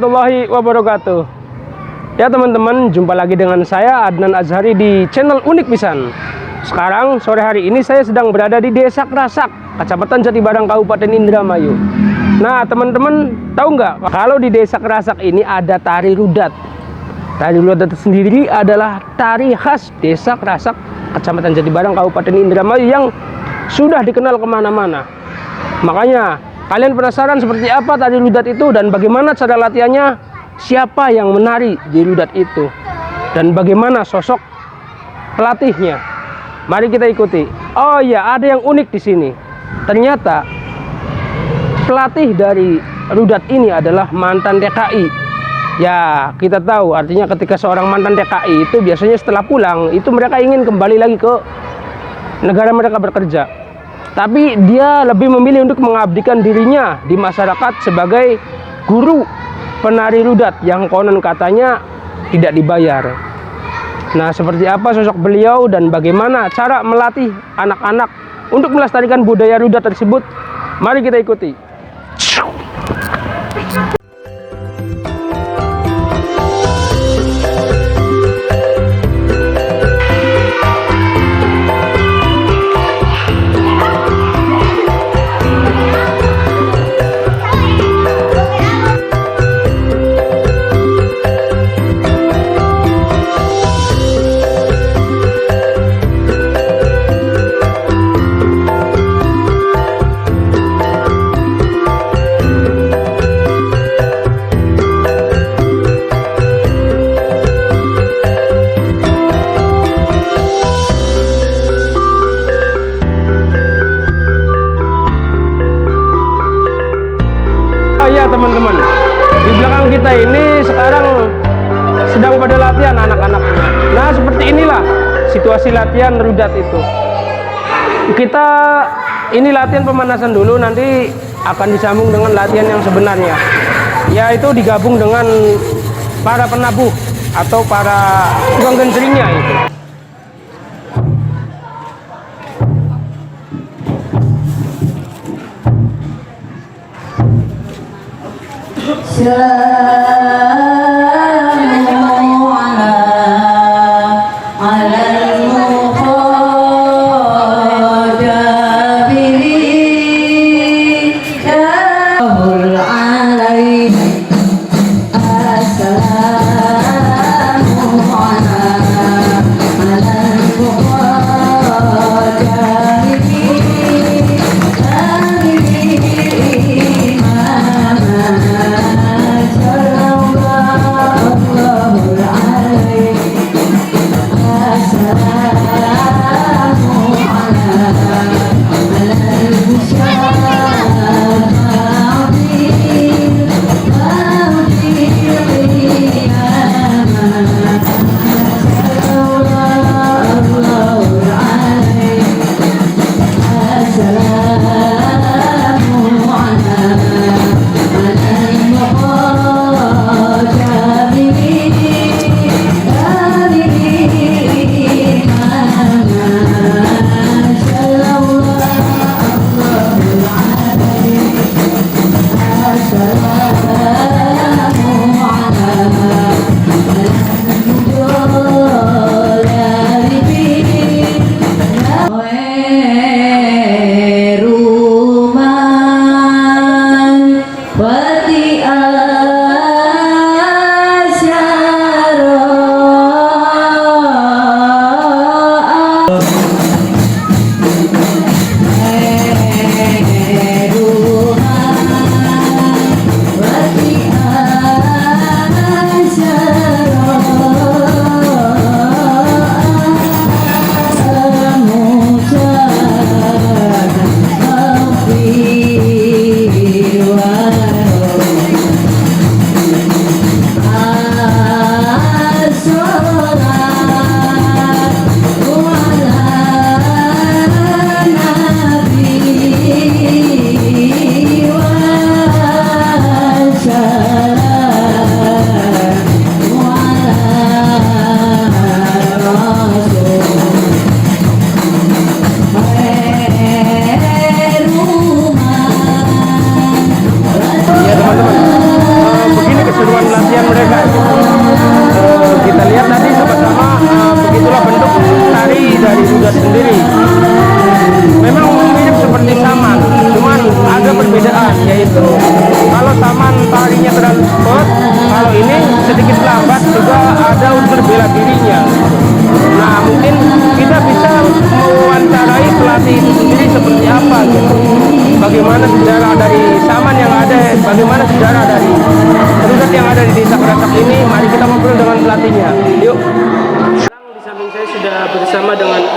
warahmatullahi wabarakatuh. Ya teman-teman, jumpa lagi dengan saya Adnan Azhari di channel Unik Pisan. Sekarang sore hari ini saya sedang berada di Desa Krasak, Kecamatan Jatibarang, Kabupaten Indramayu. Nah teman-teman, tahu nggak kalau di Desa Krasak ini ada tari rudat. Tari rudat sendiri adalah tari khas Desa Krasak, Kecamatan Jatibarang, Kabupaten Indramayu yang sudah dikenal kemana-mana. Makanya kalian penasaran seperti apa tari rudat itu dan bagaimana cara latihannya, siapa yang menari di rudat itu, dan bagaimana sosok pelatihnya. Mari kita ikuti. Oh iya, ada yang unik di sini. Ternyata pelatih dari rudat ini adalah mantan TKI. Ya, kita tahu artinya ketika seorang mantan TKI itu biasanya setelah pulang itu mereka ingin kembali lagi ke negara mereka bekerja. Tapi dia lebih memilih untuk mengabdikan dirinya di masyarakat sebagai guru penari rudat yang konon katanya tidak dibayar. Nah, seperti apa sosok beliau dan bagaimana cara melatih anak-anak untuk melestarikan budaya rudat tersebut? Mari kita ikuti. Ya teman-teman, di belakang kita ini sekarang sedang pada latihan anak-anaknya. Nah, seperti inilah situasi latihan rudat itu. Kita ini latihan pemanasan dulu, nanti akan disambung dengan latihan yang sebenarnya, yaitu digabung dengan para penabuh atau para tukang genjringnya itu.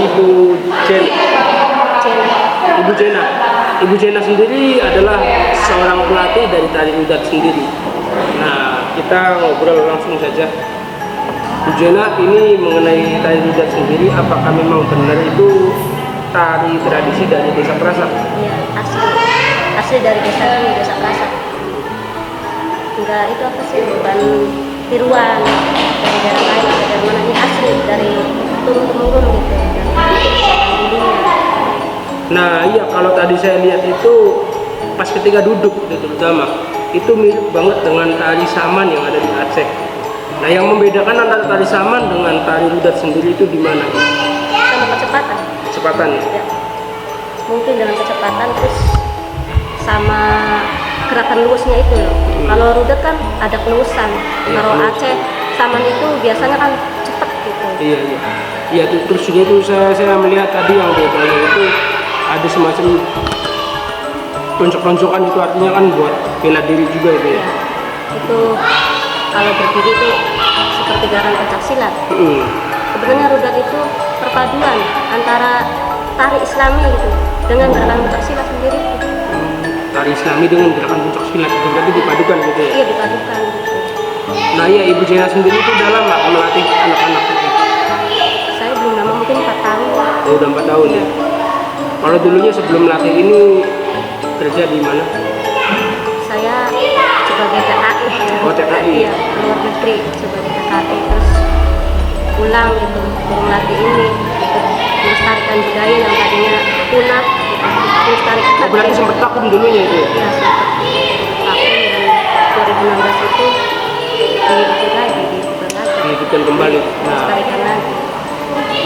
Ibu Jen. Ibu Jena. Ibu Jena sendiri adalah seorang pelatih dari tari rudat sendiri. Nah, kita ngobrol langsung saja. Bu Jena, ini mengenai tari rudat sendiri, apakah memang benar itu tari tradisi dari Desa Prasak? Iya, asli dari desa ini, Desa Prasak. Enggak, itu apa sih, bukan tiruan dari daerah lain atau dari mana, ini asli dari turun temurun gitu, dari dulunya. Nah iya, kalau tadi saya lihat itu pas ketika duduk itu terutama itu mirip banget dengan tari saman yang ada di Aceh. Nah yang membedakan antara tari saman dengan tari rudat sendiri itu di mana? Sama kecepatan. Kecepatan. Ya. Mungkin dengan kecepatan, terus sama gerakan luasnya itu loh. Kalau rudat kan ada keluasan. Kalau Aceh saman itu biasanya kan cepet gitu. Iya iya. Iya terus juga itu saya melihat tadi yang bedanya itu ada semacam tonjok-tonjokan, itu artinya kan buat bela diri juga itu ya. Itu kalau berdiri itu seperti gerakan pencak silat. Sebenarnya rudat itu perpaduan antara tari Islami gitu dengan gerakan pencak silat sendiri. Tari Islami dengan gerakan pencak silat itu berarti dipadukan gitu ya? Iya, dipadukan gitu. Nah iya, Ibu Jena sendiri itu udah lama melatih anak-anak itu? Saya belum lama, mungkin 4 tahun. Oh, udah 4 tahun ya? Kalau dulunya sebelum latih ini kerja di mana? Saya sebagai TKI. Oh, TKI? Iya, luar negeri sebagai TKI, terus pulang gitu, melatih ini, ikut melestarikan budaya yang tadinya punah, melestarikan. Oh, berarti sempat vakum dulunya itu ya? Iya, sempat vakum, dan 2016 itu diikuti lagi, Dihidupkan kembali. Nah, melestarikan lagi.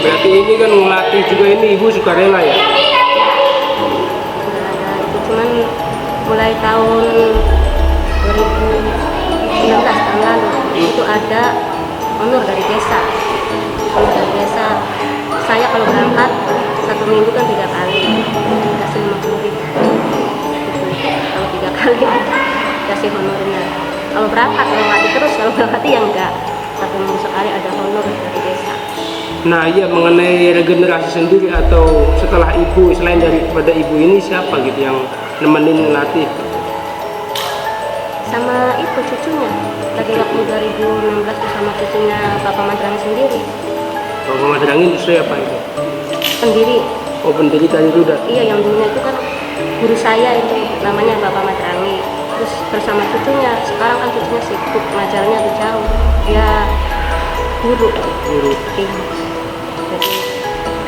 berarti ini kan melatih juga, ini Ibu sukarela ya? Cuman mulai tahun 2019 tahun lalu itu ada honor dari desa. Honor dari desa, saya kalau berangkat 1 minggu kan 3 kali kasih 50.000 gitu. Kalau 3 kali kasih honornya. Kalau berangkat, kalau latih terus, kalau berangkat ya enggak, 1 minggu sekali ada honor dari desa. Nah iya, mengenai regenerasi sendiri atau setelah Ibu, selain daripada Ibu ini siapa gitu yang nemenin ngelatih? Sama itu cucunya, lagi waktu 2016 tuh sama cucunya Bapak Madrangi sendiri. Bapak Madrangi justru apa itu? Pendiri. Oh, pendiri tari rudat. Iya, yang dulunya itu kan guru saya itu namanya Bapak Madrangi. Terus bersama cucunya, sekarang kan cucunya sibuk ngajarnya tuh jauh. Dia guru. Iya. Jadi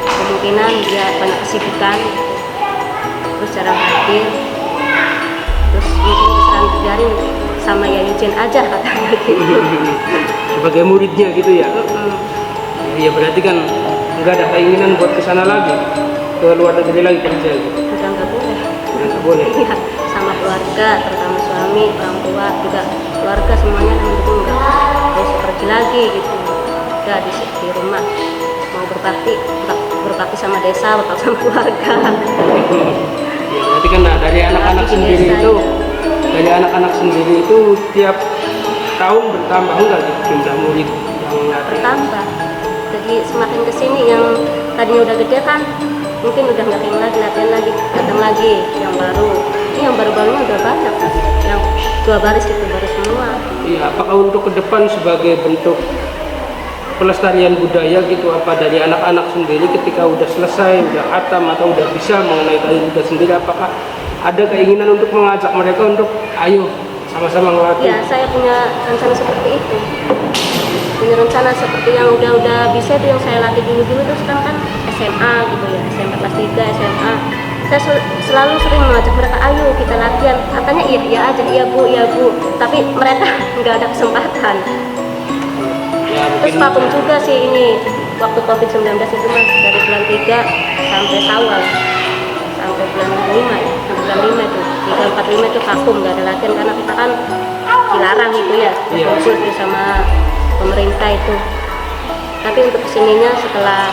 kemungkinan dia banyak kesibukan gitu. Terus jarang hadir, terus mungkin keserang dijarin sama Yayu Jen aja katanya gitu. Sebagai muridnya gitu ya? Iya, berarti kan nggak ada keinginan buat kesana lagi, ke luar negeri lagi kerja gitu? Udah nggak boleh. Nggak boleh? Iya, sama keluarga, terutama suami, orang tua, juga keluarga semuanya mendukung, nggak usah pergi lagi gitu. Udah di rumah, mau berbakti sama desa, berbakti sama keluarga. Ya, berarti kan dari anak-anak sendiri desa, itu, ya. dari anak-anak sendiri itu tiap tahun bertambah enggak gitu jumlah murid yang latih? Bertambah. Jadi semakin kesini yang tadinya udah gede kan, mungkin udah nggak pengen lagi latihan lagi, datang lagi yang baru. Ini yang baru-barunya udah banyak, yang 2 baris itu baru semua. Iya, apakah untuk ke depan sebagai bentuk pelestarian budaya gitu, apa dari anak-anak sendiri ketika udah selesai, udah khatam atau udah bisa mengenai tari rudat sendiri, apakah ada keinginan untuk mengajak mereka untuk ayo sama-sama ngelatih? Ya, saya punya rencana seperti itu. Punya rencana seperti yang udah bisa itu yang saya latih dulu terus kan SMA gitu ya, SMA kelas 3, SMA. Saya selalu sering mengajak mereka, ayo kita latihan. Katanya iya aja, iya bu. Tapi mereka nggak ada kesempatan. Ya, Terus vakum juga sih ini waktu COVID-19 itu mas, dari bulan 3 sampai Syawal sampai bulan 5 ya, sampai bulan 5 itu 3, 4, 5 itu vakum, nggak ada latihan karena kita kan dilarang gitu ya, berkumpul sama pemerintah itu. Tapi untuk kesininya setelah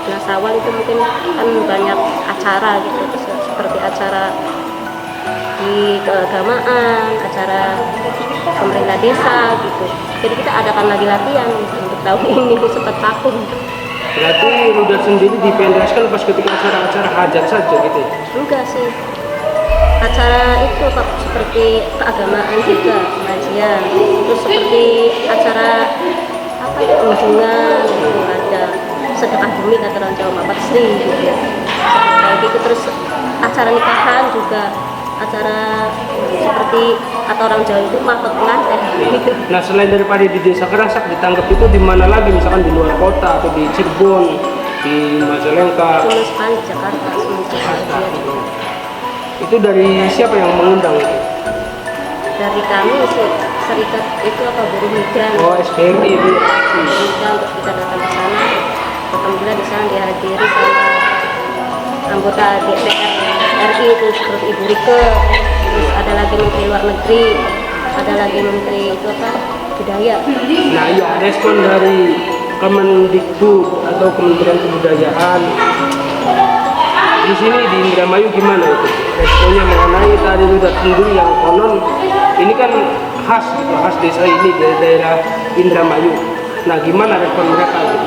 bulan Syawal itu mungkin kan banyak acara gitu, seperti acara di keagamaan, acara pemerintah desa gitu. Jadi kita adakan lagi latihan gitu, untuk tahun ini sempat vakum. Berarti Rudat sendiri dipentaskan pas ketika acara-acara hajat saja gitu ya? Enggak sih. Acara itu Pak, seperti keagamaan juga, pengajian. Terus seperti acara apa ya, kunjungan gitu ada. Sedekah bumi kata orang Jawa Bapak Sri gitu ya. Kayak gitu, terus acara nikahan juga, acara seperti atau orang Jawa itu mapet pengantin gitu. Nah, selain daripada di Desa Kerasak ditangkap itu di mana lagi, misalkan di luar kota atau di Cirebon, di Majalengka? Cuma sekali Jakarta, cuma Jakarta. Itu dari siapa yang mengundang itu? Dari kami sih, serikat itu apa, buruh migran. Oh, SPMI itu ya? Migran untuk kita datang ke sana. Alhamdulillah di sana dihadiri sama anggota DPR RI itu seperti Ibu Rike, terus ada lagi Menteri Luar Negeri, ada lagi Menteri itu apa, Budaya. Nah iya, respon dari Kemendikbud atau Kementerian Kebudayaan di sini di Indramayu gimana itu? Responnya mengenai tari Rudat sendiri yang konon ini kan khas gitu, khas desa ini dari daerah Indramayu. Nah gimana respon mereka gitu?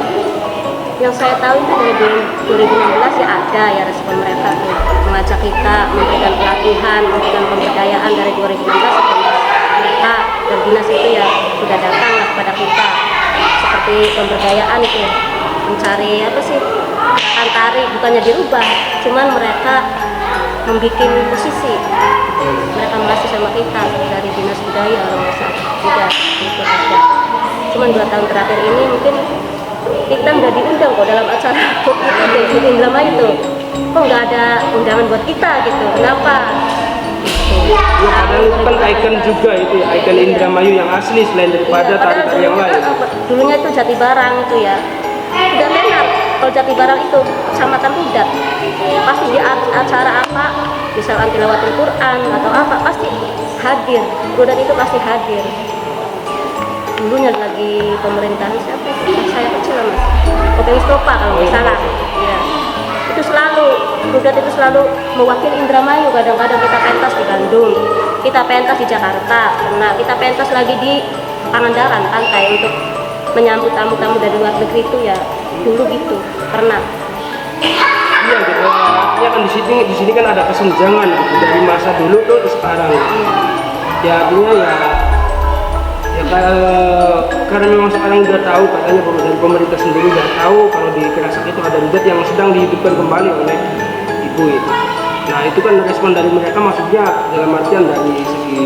Yang saya tahu itu dari 2016 ya ada ya respon mereka tuh, mengajak kita memberikan pelatihan, memberikan pemberdayaan dari 2016 mereka dan dinas itu ya sudah datang lah kepada kita seperti pemberdayaan itu, mencari apa sih gerakan tari, bukannya dirubah, cuman mereka membuat posisi, mereka masih sama kita dari dinas budaya orang desa juga itu ada. Cuman 2 tahun terakhir ini mungkin kita nggak diundang kok dalam acara di Indramayu itu, kok nggak ada undangan buat kita gitu, kenapa? Ya padahal itu kan ikon juga itu ya, ikon Indramayu yang asli selain daripada tari-tari yang lain. Dulunya itu Jati Barang itu ya, udah tenar. Kalau Jati Barang itu kecamatan Rudat, pasti di acara apa, misalkan tilawatul Quran atau apa, pasti hadir. Rudat itu pasti hadir. Dulunya lagi pemerintahan siapa? Saya kecil lah mas. Kopeng Stopa kalau nggak salah. Ya. Itu selalu Rudat itu selalu mewakili Indramayu. Kadang-kadang kita pentas di Bandung, kita pentas di Jakarta, nah kita pentas lagi di Pangandaran Pantai untuk menyambut tamu-tamu dari luar negeri itu ya dulu gitu pernah. Iya gitu. Artinya kan di sini kan ada kesenjangan gitu dari masa dulu tuh ke sekarang. Ya artinya ya karena memang sekarang udah tahu, katanya dari pemerintah sendiri udah tahu kalau di Kerasak itu ada Rudat yang sedang dihidupkan kembali oleh ibu itu. Nah itu kan respon dari mereka, maksudnya dalam artian dari segi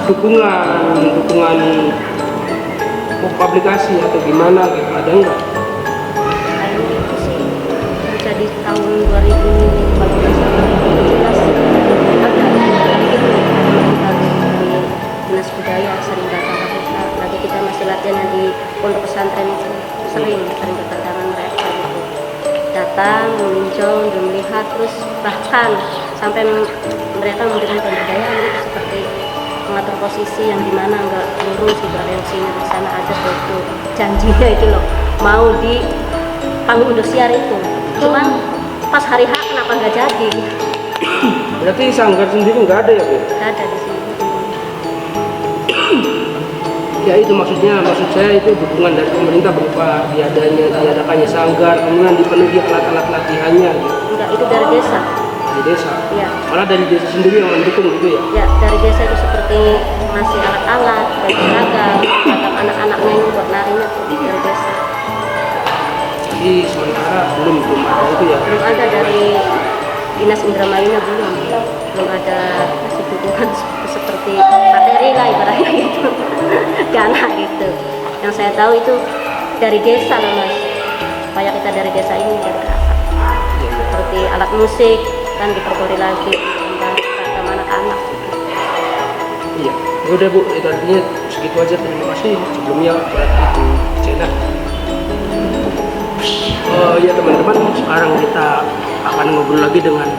dukungan publikasi atau gimana gitu, ada enggak? Kayaknya itu sih jadi tahun 2000 kalau nggak salah 2017 ada gitu dari dinas budaya sering datang ke kita, lagi kita masih latihan di pondok pesantren itu sering berdatangan mereka gitu, datang meninjau dan melihat, terus bahkan sampai mereka memberikan pemberdayaan gitu, seperti mengatur posisi yang dimana nggak lurus gitu, ada yang sini di sana aja itu janjinya itu loh mau di panggung Indosiar itu, cuman pas hari H kenapa nggak jadi? Berarti sanggar sendiri nggak ada ya Bu? Nggak ada di sini. Ya itu maksud saya itu dukungan dari pemerintah berupa diadakannya sanggar, kemudian dipenuhi alat-alat latihannya gitu. Enggak, itu dari desa. Di desa? Iya. Malah dari desa sendiri yang mendukung gitu ya? Ya, dari desa itu seperti ngasih alat-alat, dan seragam, atau anak-anaknya yang buat narinya tuh dari desa. Jadi sementara belum ada itu ya? Belum ada dari dinas Indramayunya, belum ada kasih dukungan seperti materi lah ibaratnya gitu, dana gitu. Yang saya tahu itu dari desa loh mas, supaya kita dari desa ini dari Kerasak. Seperti alat musik kan diperboleh lagi sama anak-anak gitu. Iya, ya udah Bu, itu artinya segitu aja, terima kasih sebelumnya berarti itu channel. Ya teman-teman, sekarang kita akan ngobrol lagi dengan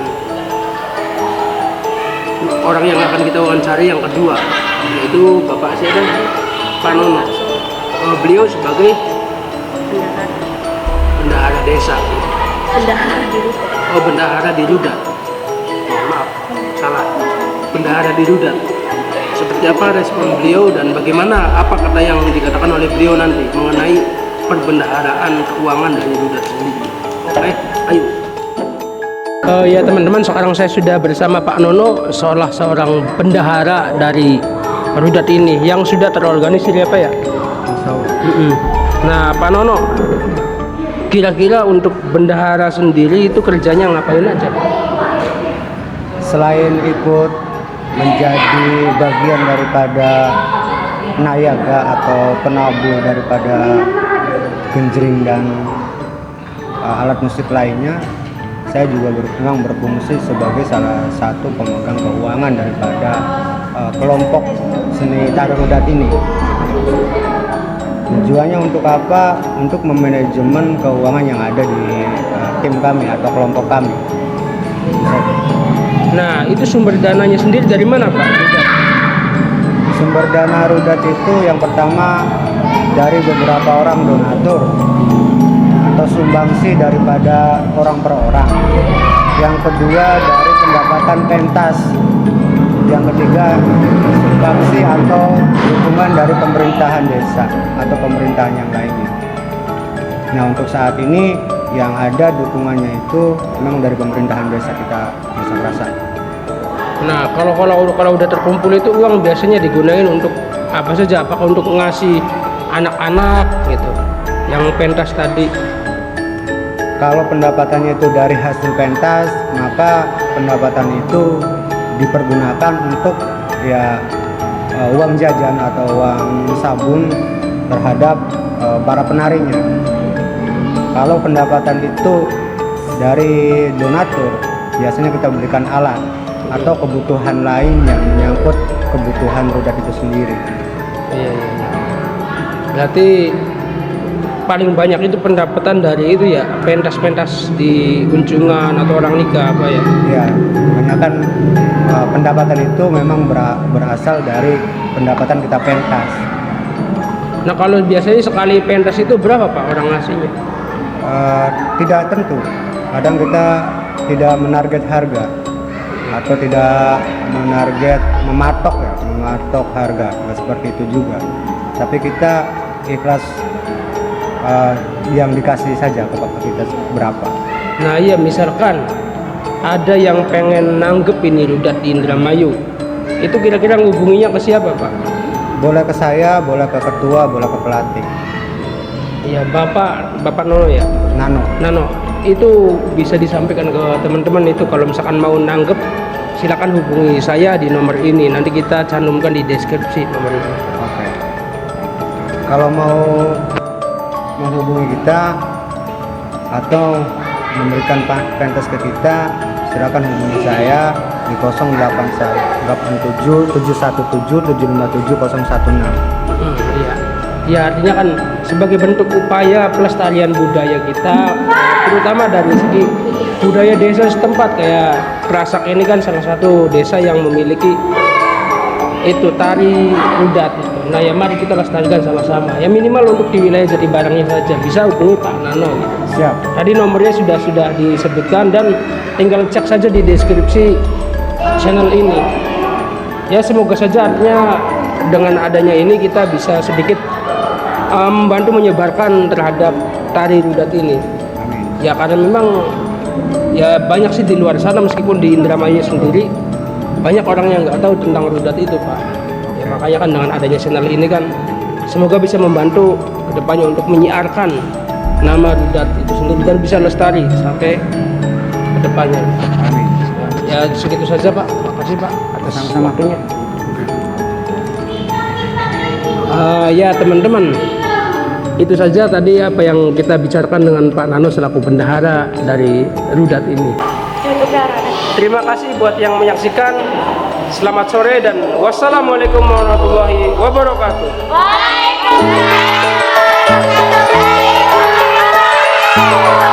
orang yang akan kita wawancari yang kedua, yaitu Bapak Seda Panono. Beliau sebagai bendahara desa. Bendahara di Rudat. Oh, bendahara di Rudat. Maaf, salah. Bendahara di Rudat. Seperti apa respon beliau dan bagaimana apa kata yang dikatakan oleh beliau nanti mengenai perbendaharaan keuangan dari Rudat sendiri. Oke, ayo. Ya teman-teman, sekarang saya sudah bersama Pak Nono, seorang bendahara dari Rudat ini yang sudah terorganisir ya Pak ya. Nah Pak Nono, kira-kira untuk bendahara sendiri itu kerjanya ngapain aja Pak? Selain ikut menjadi bagian daripada nayaga atau penabur daripada genjring dan alat musik lainnya, saya juga memang berfungsi sebagai salah satu pemegang keuangan daripada kelompok seni tari Rudat ini. Tujuannya untuk apa? Untuk memanajemen keuangan yang ada di tim kami atau kelompok kami. Nah, itu sumber dananya sendiri dari mana Pak? Sumber dana Rudat itu yang pertama dari beberapa orang donatur atau sumbangsi daripada orang per orang. Yang kedua dari pendapatan pentas. Yang ketiga sumbangsi atau dukungan dari pemerintahan desa atau pemerintahan yang lainnya. Nah untuk saat ini yang ada dukungannya itu memang dari pemerintahan desa kita bisa merasa. Nah kalau udah terkumpul itu uang biasanya digunain untuk apa saja? Apakah untuk ngasih anak-anak gitu yang pentas tadi? Kalau pendapatannya itu dari hasil pentas, maka pendapatan itu dipergunakan untuk ya uang jajan atau uang sabun terhadap para penarinya. Kalau pendapatan itu dari donatur, biasanya kita berikan alat atau kebutuhan lain yang menyangkut kebutuhan Rudat itu sendiri. Iya. Berarti paling banyak itu pendapatan dari itu ya, pentas-pentas di kunjungan atau orang nikah apa ya? Ya, kebanyakan pendapatan itu memang berasal dari pendapatan kita pentas. Nah kalau biasanya sekali pentas itu berapa Pak orang ngasihnya? Tidak tentu. Kadang kita tidak menarget harga atau tidak mematok harga, nggak seperti itu juga. Tapi kita ikhlas yang dikasih saja kepada kita berapa. Nah iya, misalkan ada yang pengen nanggep ini Rudat di Indramayu, itu kira-kira ngubunginya ke siapa Pak? Boleh ke saya, boleh ke ketua, boleh ke pelatih. Iya, Bapak Nono ya? Nano, itu bisa disampaikan ke teman-teman itu kalau misalkan mau nanggep, silakan hubungi saya di nomor ini, nanti kita cantumkan di deskripsi nomor ini. Oke. Kalau mau menghubungi kita atau memberikan pentas ke kita, silakan hubungi saya di 0887 717 757 016. Iya. Ya artinya kan sebagai bentuk upaya pelestarian budaya kita, terutama dari segi budaya desa setempat. Kayak Krasak ini kan salah satu desa yang memiliki itu tari Rudat gitu. Nah ya mari kita lestarikan sama-sama. Ya minimal untuk di wilayah Jatibarangnya saja bisa hubungi Pak Nano gitu. Siap. Tadi nomornya sudah disebutkan dan tinggal cek saja di deskripsi channel ini. Ya semoga saja artinya dengan adanya ini kita bisa sedikit membantu menyebarkan terhadap tari Rudat ini. Amin. Ya karena memang ya banyak sih di luar sana, meskipun di Indramayu sendiri banyak orang yang nggak tahu tentang Rudat itu Pak. Ya makanya kan dengan adanya channel ini kan semoga bisa membantu kedepannya untuk menyiarkan nama Rudat itu sendiri dan bisa lestari sampai kedepannya. Amin. Ya segitu saja Pak. Terima kasih Pak atas waktunya. Ya teman-teman, itu saja tadi apa yang kita bicarakan dengan Pak Nano selaku bendahara dari Rudat ini. Terima kasih buat yang menyaksikan. Selamat sore dan wassalamualaikum warahmatullahi wabarakatuh. Waalaikumsalam warahmatullahi wabarakatuh.